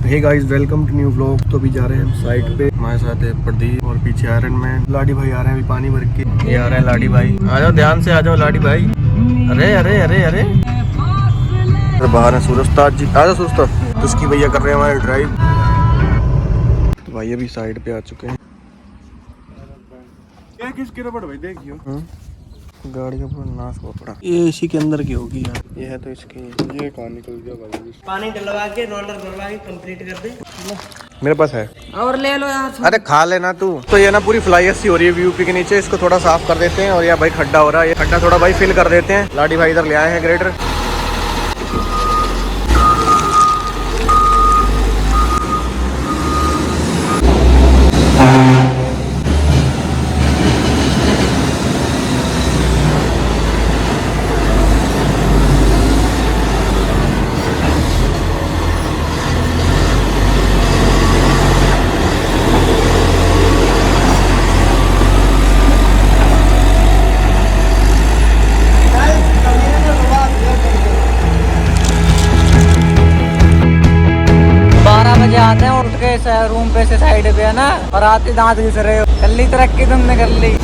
Hey guys, welcome to new vlog. तो अभी जा रहे हैं हम साइड पे। हमारे साथ है प्रदीप और पीछे आयरन मैन। लाडी भाई आ रहे हैं अभी पानी भर के। ये आ रहे हैं लाडी भाई। आ जाओ, ध्यान से आ जाओ लाडी भाई। अरे अरे अरे अरे बाहर है सूरजताज जी। आ जाओ सूरजताज। तो उसकी भैया कर रहे हैं हमारे ड्राइव। तो भाई अभी साइड पे आ चुके हैं। क्या किसकी रबड़ भाई देखियो। गाड़ी का पूरा नाश हुआ पड़ा। ये इसी के अंदर की होगी यार। ये है तो इसकी। ये कहाँ निकल गया भाई। पानी डलवा के रोलर भरवा के कंप्लीट कर दे। मेरे पास है और ले लो यार। अरे खा लेना तू। तो ये ना पूरी फ्लाई सी हो रही है यूपी के नीचे। इसको थोड़ा साफ कर देते हैं। और यहाँ भाई खड्डा हो रहा है, ये खड्डा थोड़ा भाई फिल कर देते हैं। लाडी भाई इधर ले आए हैं ग्रेडर। आते हैं उठ के रूम पे से साइड पे है ना, और आते दांत घिस रहे हो। कर ली तरक्की तुमने, कर ली।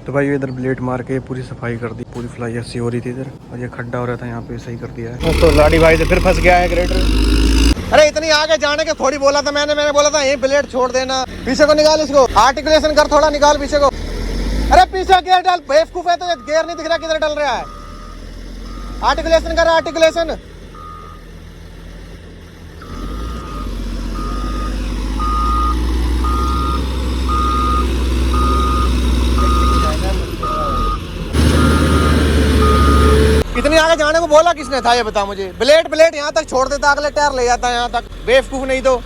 तो भाई इधर ब्लेड मार के पूरी सफाई कर दी। पूरी फ्लाई ऐसी हो रही थी इधर, और ये खड्डा हो रहा था यहाँ पे, सही कर दिया है। तो लाडी भाई से फिर फंस गया है ग्रेडर। अरे इतनी आगे जाने के थोड़ी बोला था मैंने बोला था ये ब्लेड छोड़ देना। पीछे को निकाल, इसको आर्टिकुलेशन कर, थोड़ा निकाल पीछे को। अरे पीछे गियर डाल, बेवकूफ है तो गियर नहीं दिख रहा किधर डल रहा है। आर्टिकुलेशन कर, आर्टिकुलेशन। इतनी आगे जाने को बोला किसने था ये बता मुझे। ब्लेड यहाँ तक छोड़ देता, अगले टायर ले जाता यहाँ तक। बेवकूफ नहीं तो।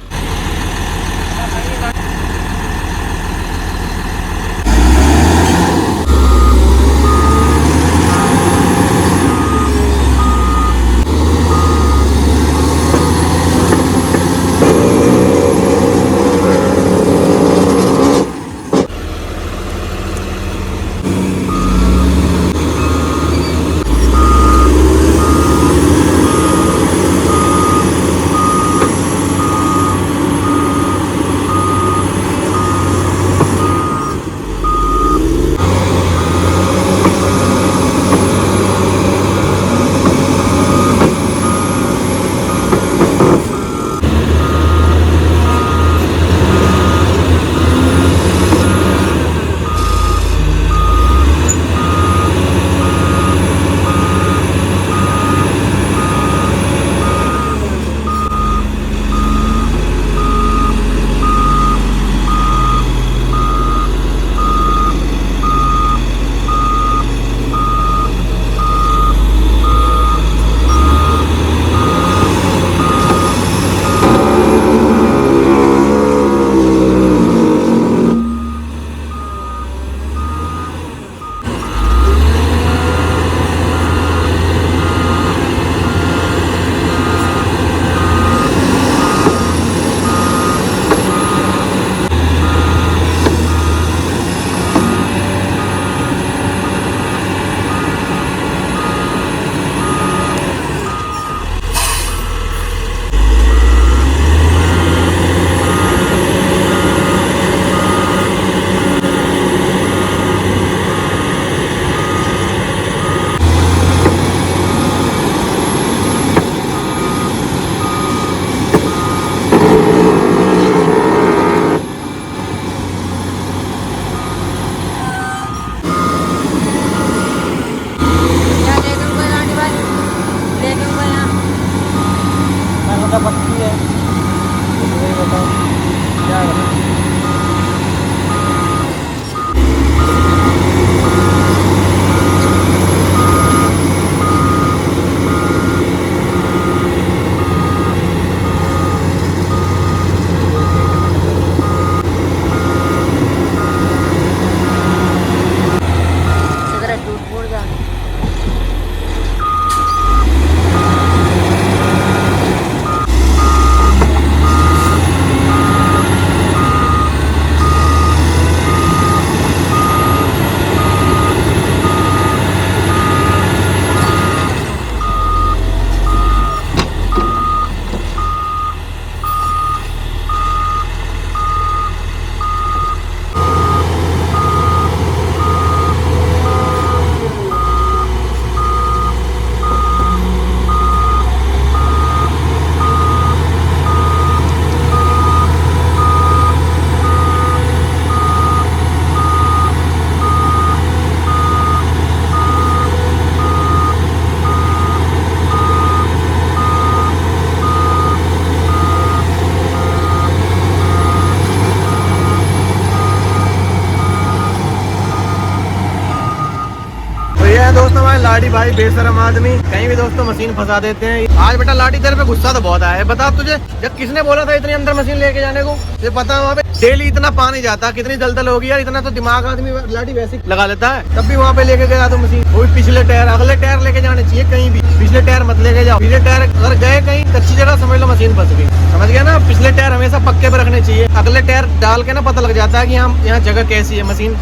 लाडी भाई बेशरम आदमी कहीं भी दोस्तों मशीन फंसा देते हैं। आज बेटा लाडी तेरे पे गुस्सा तो बहुत आया है। बता तुझे जब किसने बोला था इतनी अंदर मशीन लेके जाने को? ये पता वहाँ पे डेली इतना पानी जाता, कितनी दलदल होगी यार। इतना तो दिमाग आदमी लाडी वैसे ही लगा लेता है। तब भी वहाँ पे लेके गया तो मशीन, वो भी पिछले टायर, अगले टायर लेके जाने चाहिए कहीं भी। पिछले टायर मत लेके जाओ, पिछले टायर अगर गए कहीं कच्ची जगह समझ लो मशीन फंस गई। समझ गया ना? पिछले टायर हमेशा पक्के पे रखने चाहिए। अगले टायर डाल के ना पता लग जाता है कि हम यहाँ जगह कैसी है, मशीन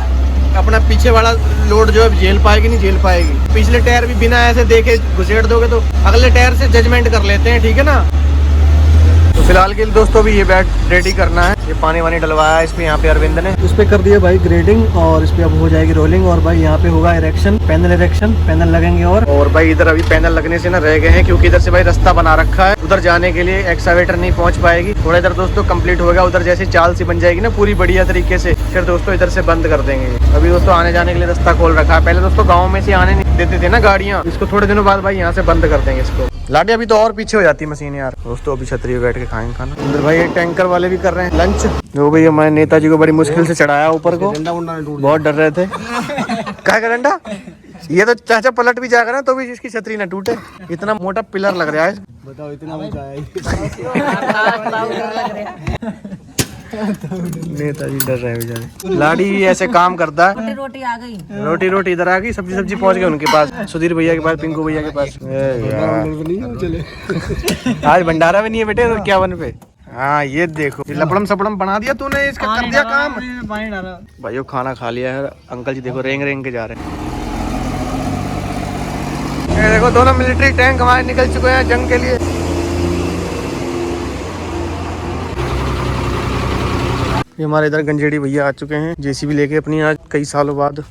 अपना पीछे वाला लोड जो है झेल पाएगी नहीं झेल पाएगी। पिछले टायर भी बिना ऐसे देखे घुसेड़ दोगे तो अगले टायर से जजमेंट कर लेते हैं, ठीक है ना? तो फिलहाल के लिए दोस्तों भी ये बेड रेडी करना है। ये पानी वानी डलवाया है इस पे, यहाँ पे अरविंद ने इस पे कर दिया भाई ग्रेडिंग, और इस पे अब हो जाएगी रोलिंग। और भाई यहाँ पे होगा इरेक्शन, पैनल लगेंगे। और भाई इधर अभी पैनल लगने से ना रह गए हैं, क्योंकि इधर से भाई रास्ता बना रखा है। उधर जाने के लिए एक्सकावेटर नहीं पहुंच पाएगी। थोड़ा इधर दोस्तों कंप्लीट होगा, उधर जैसे चाल सी बन जाएगी ना पूरी बढ़िया तरीके से, फिर दोस्तों इधर से बंद कर देंगे। अभी दोस्तों आने जाने के लिए रास्ता खोल रखा है। पहले दोस्तों गाँव में से आने नहीं देते थे ना गाड़ियाँ, इसको थोड़े दिनों बाद भाई यहाँ से बंद कर देंगे इसको। लाडी अभी तो और पीछे हो जाती मशीन यार। दोस्तों अभी छतरी पे बैठ के खाएंगे खाना। इधर भाई ये टैंकर वाले भी कर रहे हैं लंच। जो भाई हमारे नेताजी को बड़ी मुश्किल से चढ़ाया ऊपर को, बहुत डर रहे थे। क्या का डंडा? ये तो चाचा पलट भी जाएगा ना तो भी इसकी छतरी ना टूटे, इतना मोटा पिलर लग रहा है। बताओ इतना ऊंचा है। नेताजी डर रहे हैं बेचारे। लाडी ऐसे काम करता है। रोटी आ गई, रोटी इधर आ गई, सब्जी पहुंच गई उनके पास, सुधीर भैया के पास, पिंकू भैया के पास। आज भंडारा भी नहीं है बेटे 51 पे। हाँ ये देखो लपड़म सपड़म बना दिया तूने, इसका कर दिया काम। भाई खाना खा लिया है। अंकल जी देखो रेंग के जा रहे हैं। ये देखो दोनों मिलिट्री टैंक हमारे निकल चुके हैं जंग के लिए। ये हमारे इधर गंजेड़ी भैया आ चुके हैं जेसीबी लेके अपनी, आज कई सालों बाद।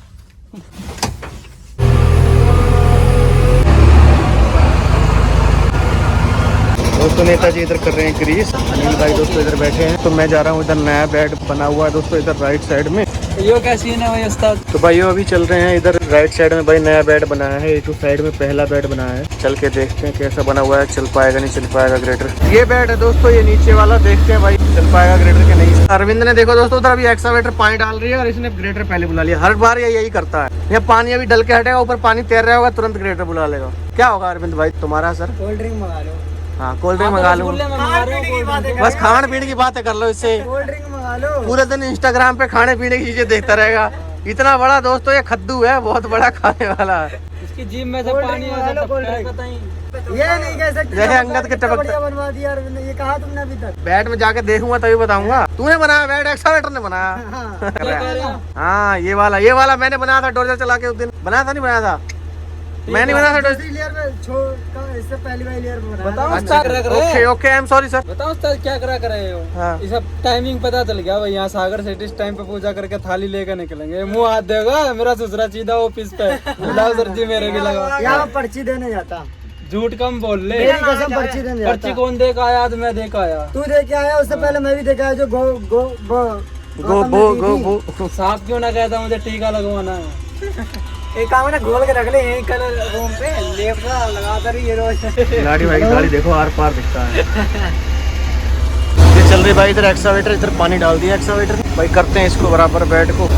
दोस्तों नेताजी इधर कर रहे हैं ग्रीस, अनिल भाई दोस्तों इधर बैठे हैं। तो मैं जा रहा हूँ इधर, नया बेड बना हुआ है दोस्तों इधर राइट साइड में। यो क्या सीन है भाई उस्ताद? तो भाई अभी चल रहे हैं इधर राइट साइड में भाई, नया बेड बनाया है। एक साइड में पहला बेड बनाया है, चल के देखते हैं कैसा बना हुआ है, चल पाएगा नहीं चल पाएगा ग्रेटर। ये बेड है दोस्तों, ये नीचे वाला, देखते हैं भाई चल पाएगा ग्रेटर के नहीं। अरविंद ने देखो दोस्तों उधर अभी एक्सकावेटर पानी डाल रही है और इसने ग्रेटर पहले बुला लिया। हर बार ये यही करता है, ये पानी अभी डल के हटेगा, ऊपर पानी तैर रहा होगा, तुरंत ग्रेटर बुला लेगा। क्या होगा अरविंद भाई तुम्हारा सर? कोल्ड ड्रिंक मंगा लो। हाँ कोल्ड ड्रिंक मंगा लो, बस खाने पीने की बातें कर लो इससे। कोल्ड ड्रिंक मंगा लो, पूरे दिन इंस्टाग्राम पे खाने पीने की चीजें देखता रहेगा। इतना बड़ा दोस्तों ये खद्दू है, बहुत बड़ा खाने वाला है। इसकी जीभ में से पानी ये नहीं कह सकते जैसे अंगद के टपक बनवा दिया ये कहा तुमने अभी तक? बैट में जाके देखूंगा तभी बताऊंगा। तूने बनाया बैट, एक्सकावेटर ने बनाया। हाँ ये वाला मैंने बनाया था, डोजर चला के उस दिन बनाया था। नहीं बनाया था मैं, नहीं बनाया था इससे पहली बार लेयर में बनाया। Okay I am sorry sir. बताओ उस्ताद क्या करा कर रहे हो? हाँ। ये सब टाइमिंग पता चल गया भाई। यहाँ सागर सिटी इस टाइम पे पूजा करके थाली लेकर निकलेंगे। मुंह हाथ देगा मेरा ससुरा सीधा ऑफिस पे। सर जी मेरे भी लगा, यहाँ पर्ची देने जाता। झूठ कम बोल ले, मेरी कसम पर्ची देने जाता। पर्ची कौन देकर आया? तो मैं देकर आया। तू देके आया, उससे पहले मैं भी देखा आया। जो गो साफ क्यों ना कहता, मुझे टीका लगवाना है। एक काम है ना, गोल के रख ले यही कलर रूम पे, लेफ्ट लगाता रही ये रोज। लाडी भाई गाड़ी देखो आर पार दिखता है। ये चल रही भाई इधर एक्सकावेटर, इधर पानी डाल दिया एक्सकावेटर भाई। करते हैं इसको बराबर बेड को।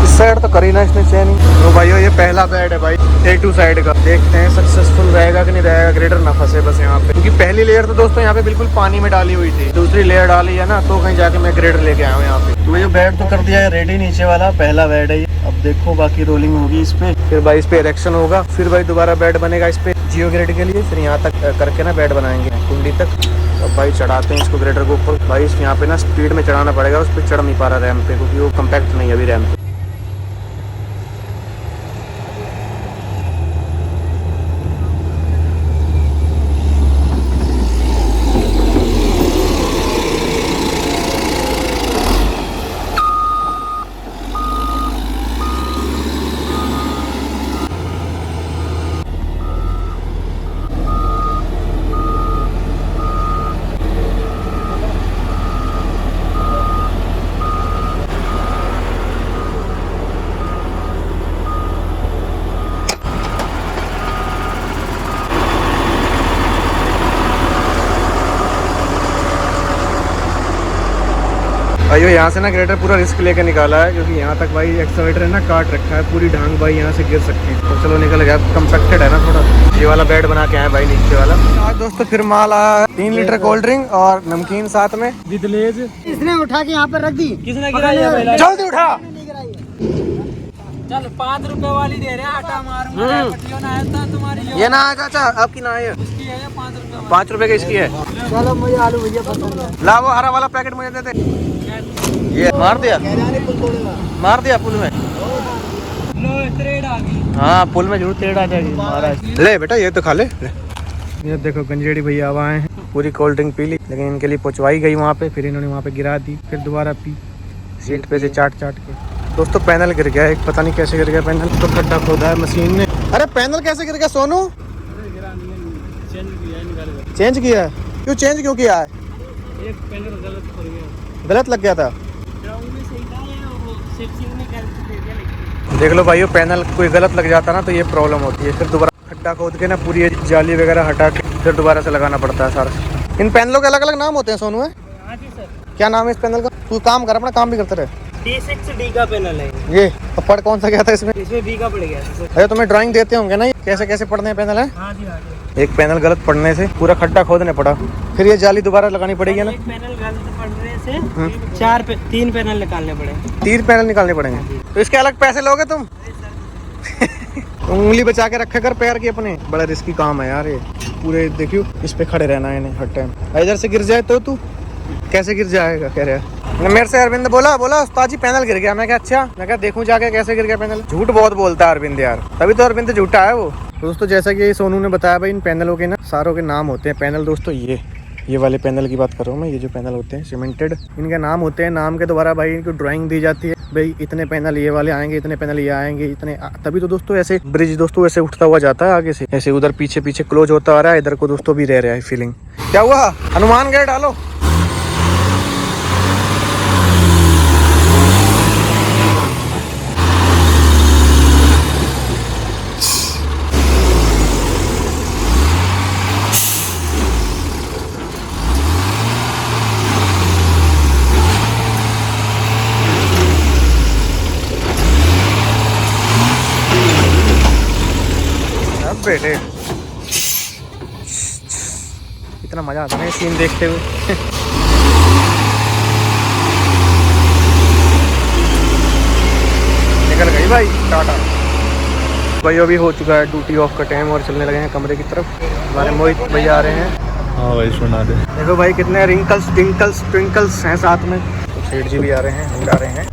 इस साइड तो करी ना इसने चैन। तो भाइयों ये पहला बेड है भाई A2 साइड का, देखते हैं सक्सेसफुल रहेगा कि नहीं रहेगा, ग्रेडर ना फंसे बस यहाँ पे। क्योंकि पहली लेयर तो दोस्तों यहाँ पे बिल्कुल पानी में डाली हुई थी, दूसरी लेयर डाली है ना, तो कहीं जाके मैं ग्रेडर लेके आया हूँ यहाँ पे। तो ये बेड तो कर दिया है रेडी, नीचे वाला पहला बेड है ये। अब देखो बाकी रोलिंग होगी इस पे, फिर भाई इस पे इरेक्शन होगा, फिर भाई दोबारा बेड बनेगा इस पे जियो ग्रेड के लिए। फिर यहाँ तक करके ना बेड बनाएंगे कुंडी तक। अब भाई चढ़ाते हैं इसको ग्रेडर के ऊपर। भाई इसके यहाँ पे ना स्पीड में चढ़ाना पड़ेगा, उस पर चढ़ नहीं पा रहा रैम पे, क्योंकि वो कम्पैक्ट नहीं है अभी रैम पे। भाई यहाँ से ना ग्रेटर पूरा रिस्क लेके निकाला है, क्योंकि यहाँ तक भाई एक्सकवेटर है ना काट रखा है, पूरी ढांग भाई यहाँ से गिर सकती है। तो चलो निकल गया, कम्पैक्टेड है ना थोड़ा। ये वाला बेड बना के आए भाई नीचे वाला। आज दोस्तों फिर माल आया 3 लीटर कोल्ड ड्रिंक और नमकीन साथ में विद लेज। इसने उठा के यहाँ पर रख दी। किसने गिराया पहले? जल्दी उठा। चल 5 रुपए वाली दे रहे हैं, आटा मारूंगा। पट्टियों ना आया था तुम्हारी। ये ना है चाचा, आपकी ना है। इसकी है 5 रुपए। 5 रुपए की इसकी है। चलो मुझे आलू भैया पसंद है। ला वो हरा वाला पैकेट मुझे दे दे। ये मार दिया, मार दिया पुल में। लो ट्रेड आ गई। हाँ पुल में जरूर टेढ़ आ जाएगी महाराज। ले बेटा ये तो खा ले। ये देखो गंजेड़ी भैया अब आए हैं, पूरी कोल्ड ड्रिंक पी ली, लेकिन इनके लिए पहुंचवाई गई वहाँ पे, फिर इन्होंने वहाँ पे गिरा दी, फिर दोबारा पी सीट पे से चाट के। दोस्तों पैनल गिर गया एक, पता नहीं कैसे गिर गया पैनल, तो खड्डा खोदा है मशीन ने। अरे पैनल कैसे गिर गया सोनू? चेंज किया है? क्यों चेंज क्यों किया है? एक पैनल गलत हो गया। गलत लग गया था। ग्राउंड में सही था ये, वो सेक्शन में गलत दे दिया लेकिन। देख लो भाइयों, पैनल कोई गलत लग जाता ना तो ये प्रॉब्लम होती है, फिर दोबारा खड्डा खोद के ना पूरी ये जाली वगैरह हटा के फिर दोबारा से लगाना पड़ता है सारा। इन पैनलों के अलग अलग नाम होते हैं सोनू है? हाँ जी सर। क्या नाम है इस पैनल का? तू काम कर, अपना काम भी करते रहे। D6D का पैनल है ये तो पढ़ कौन सा गया था इसमें? इसमें B का पड़ गया सर। अरे तुम्हें ड्राइंग देते होंगे ना, कैसे कैसे पढ़ने हैं पैनल है? हाँ जी हाँ जी। एक पैनल गलत पड़ने से पूरा खड्डा खोदने पड़ा, फिर ये जाली दोबारा लगानी पड़ेगी ना। एक पैनल गलत पड़ने से 3 पैनल निकालने पड़े। 3 पैनल निकालने पड़ेंगे, तो इसके अलग पैसे लोगे तुम? उंगली बचा के रखा कर पैर की अपने, बड़ा रिस्की काम है यार ये। पूरे देखियो इस पे खड़े रहना है इन्हें हर टाइम। इधर से गिर जाए तो तू कैसे गिर जाएगा? कह रहा है मेरे से। अरविंद बोला उस्ताद जी पैनल गिर गया। मैं क्या अच्छा, मैं क्या देखूं जाके कैसे गिर गया पैनल। झूठ बहुत बोलता है अरविंद यार, तभी तो अरविंद झूठा है वो। दोस्तों जैसा कि सोनू ने बताया भाई, इन पैनलों के ना सारों के नाम होते हैं। पैनल दोस्तों ये वाले पैनल की बात कर रहा हूँ मैं, ये जो पैनल होते हैं सीमेंटेड, इनके नाम होते हैं। नाम के द्वारा भाई इनको ड्राइंग दी जाती है, भाई इतने पैनल ये वाले आएंगे, इतने पैनल ये आएंगे, इतने। तभी तो दोस्तों ऐसे ब्रिज दोस्तों ऐसे उठता हुआ जाता है आगे से, ऐसे उधर पीछे पीछे क्लोज होता आ रहा है, इधर को दोस्तों भी रह रहा है फीलिंग। क्या हुआ? हनुमान गढ़ डालो। बेटे इतना मजा आता है सीन देखते हुए। निकल गई भाई टाटा। भाई अभी हो चुका है ड्यूटी ऑफ का टाइम और चलने लगे हैं कमरे की तरफ। हमारे मोहित भैया आ रहे हैं। हाँ भाई सुना दे। देखो भाई कितने रिंकल्स टिंकल्स ट्विंकल्स हैं साथ में। तो सेठ जी भी आ रहे हैं, हम जा रहे हैं।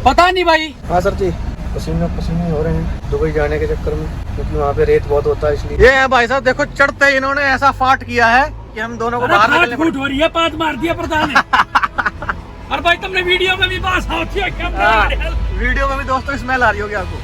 पता नहीं भाई। हाँ सर जी, पसीने हो रहे हैं दुबई जाने के चक्कर में, क्योंकि वहाँ पे रेत बहुत होता है इसलिए। ये है भाई साहब, देखो चढ़ते इन्होंने ऐसा फाट किया है कि हम दोनों को बाहर निकलने फूट हो रही है, 5 मार दिया प्रधान ने। और भाई तुमने वीडियो में भी बात होती है क्या? वीडियो में भी दोस्तों स्मेल आ रही होगी आपको।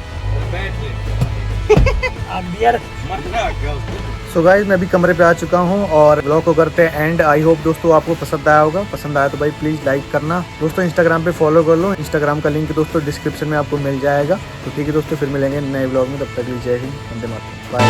सो गाइस मैं भी कमरे पे आ चुका हूँ और ब्लॉग को करते हैं एंड। आई होप दोस्तों आपको पसंद आया होगा। पसंद आया तो भाई प्लीज लाइक करना। दोस्तों इंस्टाग्राम पे फॉलो कर लो, इंस्टाग्राम का लिंक दोस्तों डिस्क्रिप्शन में आपको मिल जाएगा। तो ठीक है दोस्तों, फिर मिलेंगे नए ब्लॉग में, तब तक के लिए जय हिंद, वंदे मातरम, बाय।